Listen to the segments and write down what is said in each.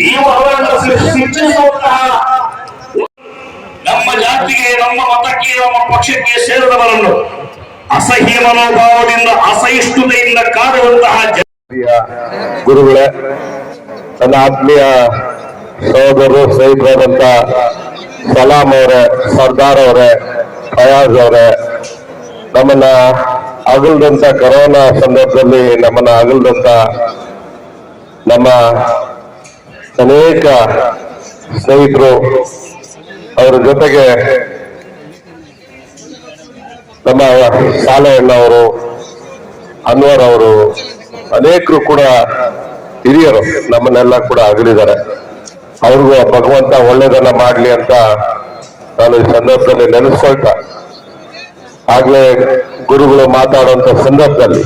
ನೀವು ಅವರನ್ನು ಶಿಕ್ಷಿಸುವಂತಹ ನಮ್ಮ ಜಾತಿಗೆ, ನಮ್ಮ ಮತಕ್ಕೆ, ನಮ್ಮ ಪಕ್ಷಕ್ಕೆ ಸೇರಿದವರನ್ನು ಅಸಹ್ಯ ಮನೋಭಾವದಿಂದ, ಅಸಹಿಷ್ಣುತೆಯಿಂದ ಕಾಡುವಂತಹ ಗುರುಗಳೇ, ನನ್ನ ಆತ್ಮೀಯ ಸಹೋದರರು, ಸ್ನೇಹಿತರಾದಂತ ಸಲಾಂ ಅವರೇ, ಸರ್ದಾರ್ ಅವರೇ, ಫಯಾಜ್ ಅವರೇ, ನಮ್ಮನ್ನ ಅಗಲ್ದಂತ ಕೊರೋನಾ ಸಂದರ್ಭದಲ್ಲಿ ನಮ್ಮನ್ನ ಅಗಲ್ದಂತ ನಮ್ಮ ಅನೇಕ ಸ್ನೇಹಿತರು, ಅವರ ಜೊತೆಗೆ ನಮ್ಮ ಸಾಲೆಯಣ್ಣವರು, ಅನ್ವರ್ ಅವರು, ಅನೇಕರು ಕೂಡ ಹಿರಿಯರು ನಮ್ಮನ್ನೆಲ್ಲ ಕೂಡ ಅಗಲಿದ್ದಾರೆ. ಅವ್ರಿಗೂ ಭಗವಂತ ಒಳ್ಳೇದನ್ನ ಮಾಡ್ಲಿ ಅಂತ ನಾನು ಈ ಸಂದರ್ಭದಲ್ಲಿ ನೆನೆಸ್ಕೊಳ್ತಾ, ಆಗ್ಲೇ ಗುರುಗಳು ಮಾತಾಡುವಂತ ಸಂದರ್ಭದಲ್ಲಿ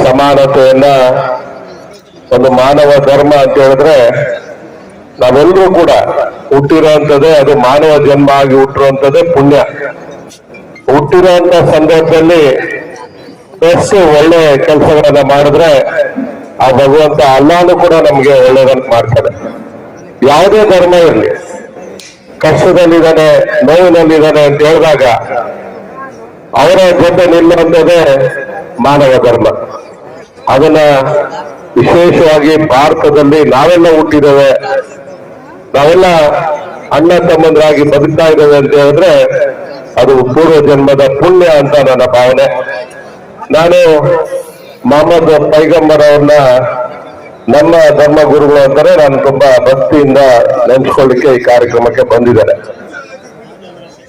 ಸಮಾನತೆಯನ್ನ, ಒಂದು ಮಾನವ ಧರ್ಮ ಅಂತ ಹೇಳಿದ್ರೆ ನಾವೆಲ್ಲರೂ ಕೂಡ ಹುಟ್ಟಿರೋಂಥದ್ದೇ, ಅದು ಮಾನವ ಜನ್ಮ ಆಗಿ ಹುಟ್ಟಿರುವಂಥದ್ದೇ ಪುಣ್ಯ. ಹುಟ್ಟಿರುವಂತ ಸಂದರ್ಭದಲ್ಲಿ ಎಷ್ಟು ಒಳ್ಳೆ ಕೆಲಸಗಳನ್ನ ಮಾಡಿದ್ರೆ ಆ ಭಗವಂತ ಅಲ್ಲಾನು ಕೂಡ ನಮ್ಗೆ ಒಳ್ಳೇದನ್ನ ಮಾಡ್ತಾರೆ. ಯಾವುದೇ ಧರ್ಮ ಇರಲಿ, ಕಷ್ಟದಲ್ಲಿದ್ದಾನೆ, ನೋವಿನಲ್ಲಿದ್ದಾನೆ ಅಂತ ಹೇಳಿದಾಗ ಅವರ ಜೊತೆ ನಿಲ್ಲುವಂಥದ್ದೇ ಮಾನವ ಧರ್ಮ. ಅದನ್ನ ವಿಶೇಷವಾಗಿ ಭಾರತದಲ್ಲಿ ನಾವೆಲ್ಲ ಹುಟ್ಟಿದ್ದೇವೆ, ನಾವೆಲ್ಲ ಅಣ್ಣ ತಮ್ಮಂದ್ರಾಗಿ ಬದುಕ್ತಾ ಇದ್ದೇವೆ ಅಂತ ಹೇಳಿದ್ರೆ ಅದು ಪೂರ್ವ ಜನ್ಮದ ಪುಣ್ಯ ಅಂತ ನನ್ನ ಭಾವನೆ. ನಾನು ಮೊಹಮ್ಮದ್ ಪೈಗಂಬರ್ ಅವ್ರನ್ನ ನಮ್ಮ ಧರ್ಮ ಗುರುಗಳು ಅಂತಾರೆ ನಾನು ತುಂಬಾ ಭಕ್ತಿಯಿಂದ ನೆನೆಸ್ಕೊಳ್ಳಿಕ್ಕೆ ಈ ಕಾರ್ಯಕ್ರಮಕ್ಕೆ ಬಂದಿದ್ದೇನೆ.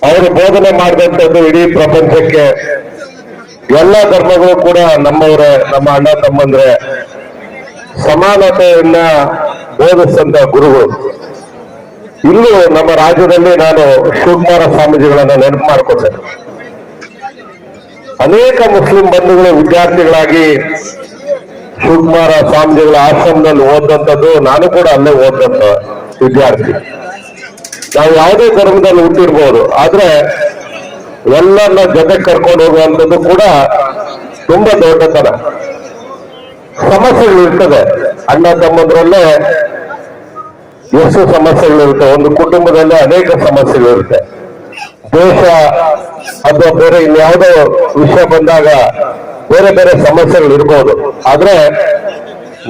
ಅವರು ಬೋಧನೆ ಮಾಡಿದಂಥದ್ದು ಇಡೀ ಪ್ರಪಂಚಕ್ಕೆ, ಎಲ್ಲ ಧರ್ಮಗಳು ಕೂಡ ನಮ್ಮವರೇ, ನಮ್ಮ ಅಣ್ಣ ತಮ್ಮಂದ್ರೆ, ಸಮಾನತೆಯನ್ನ ಬೋಧಿಸಿದಂತ ಗುರುಗಳು. ಇಲ್ಲೂ ನಮ್ಮ ರಾಜ್ಯದಲ್ಲಿ ನಾನು ಶಿವಕುಮಾರ ಸ್ವಾಮೀಜಿಗಳನ್ನ ನೆನಪು ಮಾಡ್ಕೊಳ್ತೇನೆ. ಅನೇಕ ಮುಸ್ಲಿಂ ಬಂಧುಗಳು ವಿದ್ಯಾರ್ಥಿಗಳಾಗಿ ಶಿವಕುಮಾರ ಸ್ವಾಮೀಜಿಗಳ ಆಶ್ರಮದಲ್ಲಿ ಓದಂಥದ್ದು, ನಾನು ಕೂಡ ಅಲ್ಲೇ ಓದಂತ ವಿದ್ಯಾರ್ಥಿ. ನಾವು ಯಾವುದೇ ಧರ್ಮದಲ್ಲಿ ಹುಟ್ಟಿರ್ಬೋದು, ಆದ್ರೆ ಎಲ್ಲರನ್ನ ಜೊತೆ ಕರ್ಕೊಂಡು ಹೋಗುವಂಥದ್ದು ಕೂಡ ತುಂಬಾ ದೊಡ್ಡತನ. ಸಮಸ್ಯೆಗಳಿರ್ತದೆ, ಅಣ್ಣ ತಮ್ಮಂದ್ರಲ್ಲೇ ಎಷ್ಟು ಸಮಸ್ಯೆಗಳಿರುತ್ತೆ, ಒಂದು ಕುಟುಂಬದಲ್ಲೇ ಅನೇಕ ಸಮಸ್ಯೆಗಳಿರುತ್ತೆ. ದೇಶ ಅಥವಾ ಬೇರೆ ಇನ್ಯಾವುದೋ ವಿಷಯ ಬಂದಾಗ ಬೇರೆ ಬೇರೆ ಸಮಸ್ಯೆಗಳು ಇರ್ಬೋದು. ಆದ್ರೆ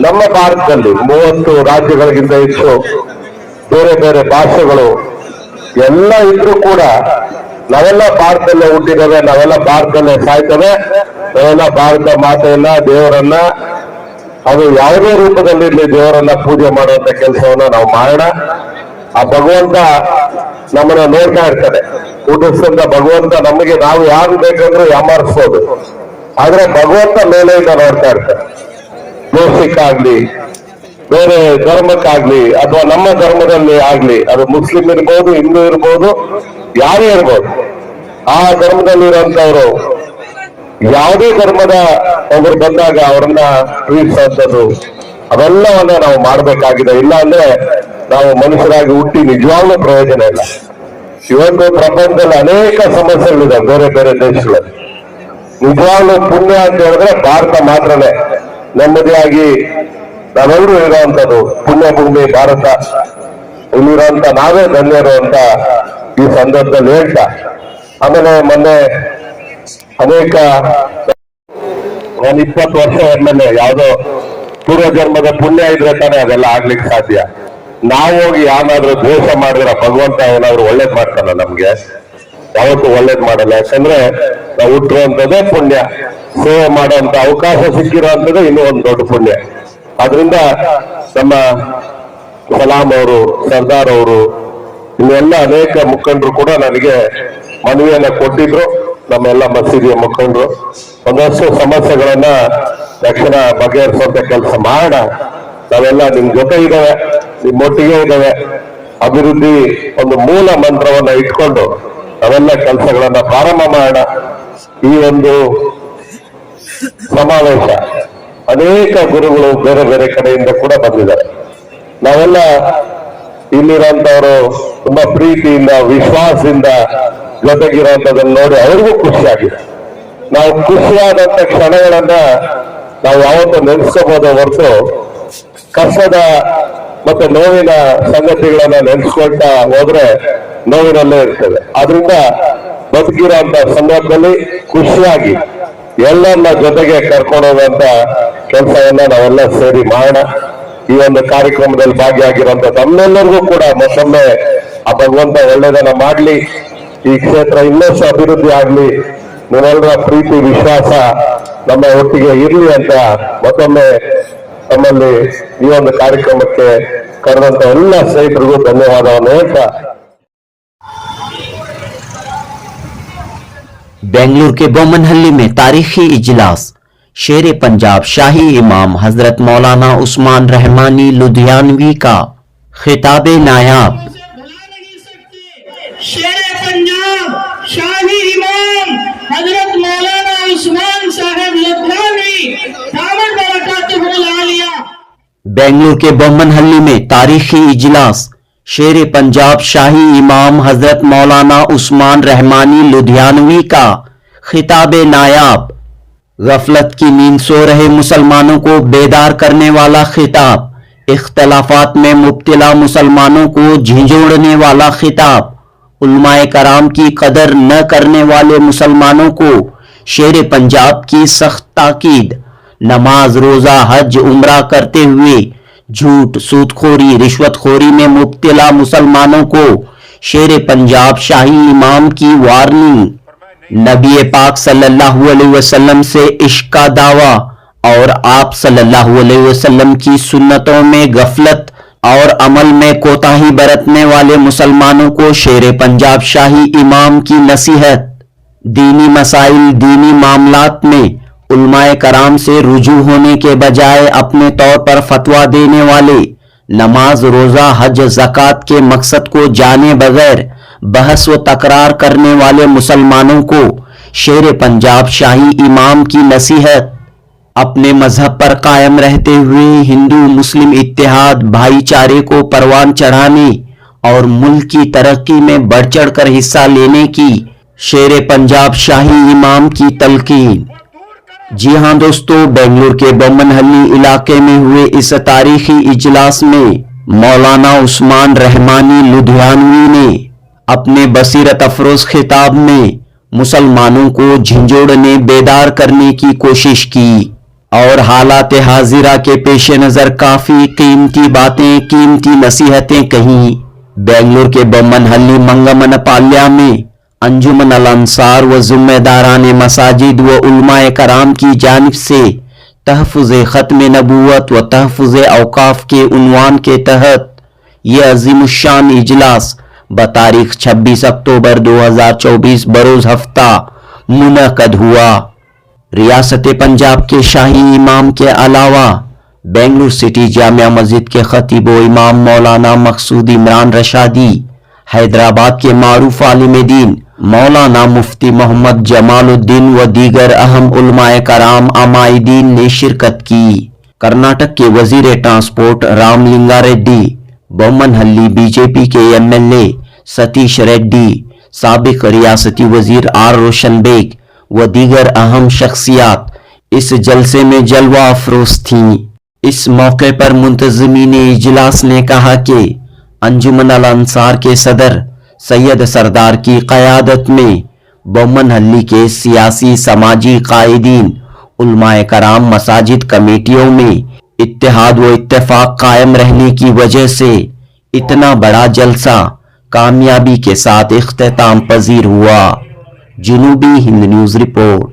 ನಮ್ಮ ಭಾರತದಲ್ಲಿ 30 ರಾಜ್ಯಗಳಿಗಿಂತ ಹೆಚ್ಚು ಬೇರೆ ಬೇರೆ ಭಾಷೆಗಳು ಎಲ್ಲ ಇದ್ರೂ ಕೂಡ ನಾವೆಲ್ಲ ಭಾರತದಲ್ಲೇ ಹುಟ್ಟಿದ್ದೇವೆ, ನಾವೆಲ್ಲ ಭಾರತದಲ್ಲೇ ಸಾಯ್ತೇವೆ, ನಾವೆಲ್ಲ ಭಾರತ ಮಾತೆಯನ್ನ, ದೇವರನ್ನ, ಅದು ಯಾವುದೇ ರೂಪದಲ್ಲಿ ದೇವರನ್ನ ಪೂಜೆ ಮಾಡುವಂತ ಕೆಲಸವನ್ನ ನಾವು ಮಾಡೋಣ. ಆ ಭಗವಂತ ನಮ್ಮನ್ನ ನೋಡ್ತಾ ಇರ್ತಾನೆ. ಹುಟ್ಟಿಸಿದಂತ ಭಗವಂತ ನಮಗೆ, ನಾವು ಯಾರು ಬೇಕಂದ್ರೂ ಯಾಮಾರಿಸ್ಬೋದು, ಆದ್ರೆ ಭಗವಂತ ಮೇಲೆಯಿಂದ ನೋಡ್ತಾ ಇರ್ತಾನೆ. ದೇಶಕ್ಕಾಗ್ಲಿ, ಬೇರೆ ಧರ್ಮಕ್ಕಾಗ್ಲಿ, ಅಥವಾ ನಮ್ಮ ಧರ್ಮದಲ್ಲಿ ಆಗ್ಲಿ, ಅದು ಮುಸ್ಲಿಂ ಇರ್ಬೋದು, ಹಿಂದೂ ಇರ್ಬೋದು, ಯಾರೇ ಇರ್ಬೋದು, ಆ ಧರ್ಮದಲ್ಲಿರುವಂತವ್ರು ಯಾವುದೇ ಧರ್ಮದ ಒಬ್ಬರು ಬಂದಾಗ ಅವ್ರನ್ನ ಪ್ರೀತಿಸುವಂಥದ್ದು, ಅವೆಲ್ಲವನ್ನ ನಾವು ಮಾಡ್ಬೇಕಾಗಿದೆ. ಇಲ್ಲ ಅಂದ್ರೆ ನಾವು ಮನುಷ್ಯರಾಗಿ ಹುಟ್ಟಿ ನಿಜವಾಗ್ಲೂ ಪ್ರಯೋಜನ ಇಲ್ಲ. ಇವತ್ತು ಪ್ರಪಂಚದಲ್ಲಿ ಅನೇಕ ಸಮಸ್ಯೆಗಳಿದೆ ಬೇರೆ ಬೇರೆ ದೇಶಗಳಲ್ಲಿ. ನಿಜವಾಗ್ಲೂ ಪುಣ್ಯ ಅಂತ ಹೇಳಿದ್ರೆ ಭಾರತ ಮಾತ್ರನೇ ನೆಮ್ಮದಿಯಾಗಿ ನಾವೆಲ್ಲರೂ ಇರುವಂತದ್ದು ಪುಣ್ಯ ಭೂಮಿ ಭಾರತ. ಇಲ್ಲಿರುವಂತ ನಾವೇ ಧನ್ಯರು ಅಂತ ಈ ಸಂದರ್ಭದಲ್ಲಿ ಹೇಳ್ತಾ, ಆಮೇಲೆ ಮೊನ್ನೆ ಅನೇಕ ಒಂದು 20 ವರ್ಷ ಆದ್ಮೇಲೆ ಯಾವುದೋ ಪೂರ್ವ ಜನ್ಮದ ಪುಣ್ಯ ಇದ್ರೆ ತಾನೇ ಅದೆಲ್ಲ ಆಗ್ಲಿಕ್ಕೆ ಸಾಧ್ಯ. ನಾವು ಹೋಗಿ ಯಾರಾದ್ರೂ ದ್ವೇಷ ಮಾಡಿದ್ರೆ ಭಗವಂತ ಏನಾದ್ರು ಒಳ್ಳೇದ್ ಮಾಡ್ತಾನ? ನಮ್ಗೆ ಯಾವತ್ತೂ ಒಳ್ಳೇದ್ ಮಾಡಲ್ಲ. ಯಾಕಂದ್ರೆ ನಾವು ಹುಟ್ಟಿರುವಂತದ್ದೇ ಪುಣ್ಯ, ಸೇವೆ ಮಾಡುವಂತ ಅವಕಾಶ ಸಿಕ್ಕಿರುವಂತದ್ದೇ ಇನ್ನೂ ಒಂದು ದೊಡ್ಡ ಪುಣ್ಯ. ಆದ್ರಿಂದ ನಮ್ಮ ಸಲಾಂ ಅವರು, ಸರ್ದಾರ್ ಅವರು, ಇನ್ನೆಲ್ಲ ಅನೇಕ ಮುಖಂಡರು ಕೂಡ ನನಗೆ ಮನವಿಯನ್ನ ಕೊಟ್ಟಿದ್ರು. ನಮ್ಮೆಲ್ಲ ಮಸೀದಿಯ ಮುಖಂಡರು ಒಂದಷ್ಟು ಸಮಸ್ಯೆಗಳನ್ನ ತಕ್ಷಣ ಬಗೆಹರಿಸುವಂತ ಕೆಲಸ ಮಾಡೋಣ, ನಾವೆಲ್ಲ ನಿಮ್ ಜೊತೆ ಇದ್ದೇವೆ, ನಿಮ್ಮೊಟ್ಟಿಗೆ ಇದ್ದೇವೆ, ಅಭಿವೃದ್ಧಿ ಒಂದು ಮೂಲ ಮಂತ್ರವನ್ನ ಇಟ್ಕೊಂಡು ನಾವೆಲ್ಲ ಕೆಲಸಗಳನ್ನ ಪ್ರಾರಂಭ ಮಾಡೋಣ. ಈ ಒಂದು ಸಮಾವೇಶ ಅನೇಕ ಗುರುಗಳು ಬೇರೆ ಬೇರೆ ಕಡೆಯಿಂದ ಕೂಡ ಬಂದಿದ್ದಾರೆ. ನಾವೆಲ್ಲ ಇಲ್ಲಿರುವಂತವರು ತುಂಬಾ ಪ್ರೀತಿಯಿಂದ, ವಿಶ್ವಾಸದಿಂದ ಜೊತೆಗಿರುವಂತದನ್ನ ನೋಡಿ ಅವ್ರಿಗೂ ಖುಷಿಯಾಗಿದೆ. ನಾವು ಖುಷಿಯಾದಂತ ಕ್ಷಣಗಳನ್ನ ನಾವು ಯಾವತ್ತೂ ನೆನೆಸ್ಕೋಬಹುದು ಹೊರತು ಕಷ್ಟದ ಮತ್ತೆ ನೋವಿನ ಸಂಗತಿಗಳನ್ನ ನೆನೆಸ್ಕೊಳ್ತಾ ಹೋದ್ರೆ ನೋವಿನಲ್ಲೇ ಇರ್ತದೆ. ಆದ್ರಿಂದ ಬದುಕಿರೋಂತ ಸಂದರ್ಭದಲ್ಲಿ ಖುಷಿಯಾಗಿ ಎಲ್ಲರನ್ನ ಜೊತೆಗೆ ಕರ್ಕೊಂಡು ಹೋಗುವಂತ ಕೆಲಸವನ್ನ ನಾವೆಲ್ಲ ಸೇರಿ ಮಾಡೋಣ. ಈ ಒಂದು ಕಾರ್ಯಕ್ರಮದಲ್ಲಿ ಭಾಗಿಯಾಗಿರುವಂತ ನಮ್ಮೆಲ್ಲರಿಗೂ ಕೂಡ ಮತ್ತೊಮ್ಮೆ ಆ ಭಗವಂತ ಒಳ್ಳೆಯದನ್ನ ಮಾಡ್ಲಿ, ಈ ಕ್ಷೇತ್ರ ಇನ್ನಷ್ಟು ಅಭಿವೃದ್ಧಿ ಆಗ್ಲಿ, ನೀವೆಲ್ಲರ ಪ್ರೀತಿ ವಿಶ್ವಾಸ ನಮ್ಮ ಒಟ್ಟಿಗೆ ಇರ್ಲಿ ಅಂತ ಮತ್ತೊಮ್ಮೆ ನಮ್ಮಲ್ಲಿ ಈ ಒಂದು ಕಾರ್ಯಕ್ರಮಕ್ಕೆ ಕರೆದಂತ ಎಲ್ಲ ಸ್ನೇಹಿತರಿಗೂ ಧನ್ಯವಾದವನ್ನು ಹೇಳ್ತಾ बेंगलुरु के बोमनहल्ली में तारीखी इजलास शेर पंजाब शाही इमाम हजरत मौलाना उस्मान रहमानी लुधियानवी का खिताब नायाब। शेर पंजाब शाही इमाम हजरत मौलाना उस्मान साहब लुधियानवी दामन बरकातुहुल आलिया। बेंगलुरु के बोमनहल्ली में तारीखी इजलास शेर पंजाब शाही इमाम हजरत मौलाना उस्मान रहमानी लुधियानवी का खिताब नायाब। गफलत की नींद सो रहे मुसलमानों को बेदार करने वाला खिताब, इख्तलाफात में मुब्तला मुसलमानों को झिंझोड़ने वाला खिताब, उलमाए कराम की कदर न करने वाले मुसलमानों को शेर पंजाब की सख्त ताकीद। नमाज रोजा हज उम्रा करते हुए झूठ सूदखोरी रिश्वतखोरी में मुब्तला मुसलमानों को शेर पंजाब शाही इमाम की वार्निंग। नबी पाक सल्लल्लाहु अलैहि वसल्लम से इश्क का दावा और आप सल्लल्लाहु अलैहि वसल्लम की सुन्नतों में गफलत और अमल में कोताही बरतने वाले मुसलमानों को शेर पंजाब शाही इमाम की नसीहत। दीनी मसाइल दीनी मामलात में उलमाए कराम से रुजू होने के बजाय अपने तौर पर फतवा देने वाले, नमाज रोजा हज ज़कात के मकसद को जाने बगैर बहस व तकरार करने वाले मुसलमानों को शेर पंजाब शाही इमाम की नसीहत। अपने मजहब पर कायम रहते हुए हिंदू मुस्लिम इत्तेहाद भाईचारे को परवान चढ़ाने और मुल्क की तरक्की में बढ़ चढ़ कर हिस्सा लेने की शेर पंजाब शाही इमाम की तलकीन। जी हां दोस्तों, बेंगलुरु के बोमनहल्ली इलाके में हुए इस तारीखी इजलास में मौलाना उस्मान रहमानी लुधियानवी ने अपने बसीरत अफरोज खिताब में मुसलमानों को झिंझोड़ने बेदार करने की कोशिश की और हालात हाजिरा के पेश नजर काफी कीमती बातें कीमती नसीहतें कहीं। बेंगलुरु के बोमनहल्ली मंगमन पाल्या में अंजुमन अल अंसार व जिम्मेदारान मसाजिद व उलमाए कराम की जानिब से तहफ़ुज़ ख़त्म नबूवत व तहफ़ुज़ औक़ाफ़ के उन्वान के तहत ये अज़ीमुश्शान इजलास बतारीख 26 अक्टूबर 2024 बरोज़ हफ्ता मुनक़द हुआ। रियासत पंजाब के शाही इमाम के अलावा बेंगलुरु सिटी जामिया मस्जिद के खतीब व इमाम मौलाना मकसूद इमरान रशादी, हैदराबाद के मारूफ आलिम दीन मौलाना मुफ्ती मोहम्मद जमालुद्दीन व दीगर अहम उलमाए कराम अमाइदीन ने शिरकत की। कर्नाटक के वजीर ट्रांसपोर्ट रामलिंगा रेड्डी, बोमनहल्ली बीजेपी के एमएलए सतीश रेड्डी, साबिक रियासती वजीर आर रोशन बेग व दीगर अहम शख्सियात इस जलसे में जलवा अफरोज थीं। इस मौके पर मुंतज़मीन इजलास ने कहा कि अंजुमन अल अंसार के सदर सैयद सरदार की क़यादत में बोमनहल्ली के सियासी समाजी कायदीन उलमाए कराम मसाजिद कमेटियों में इत्तेहाद व इत्तेफाक कायम रहने की वजह से इतना बड़ा जलसा कामयाबी के साथ इख्तिताम पजीर हुआ। जुनूबी हिंद न्यूज़ रिपोर्ट।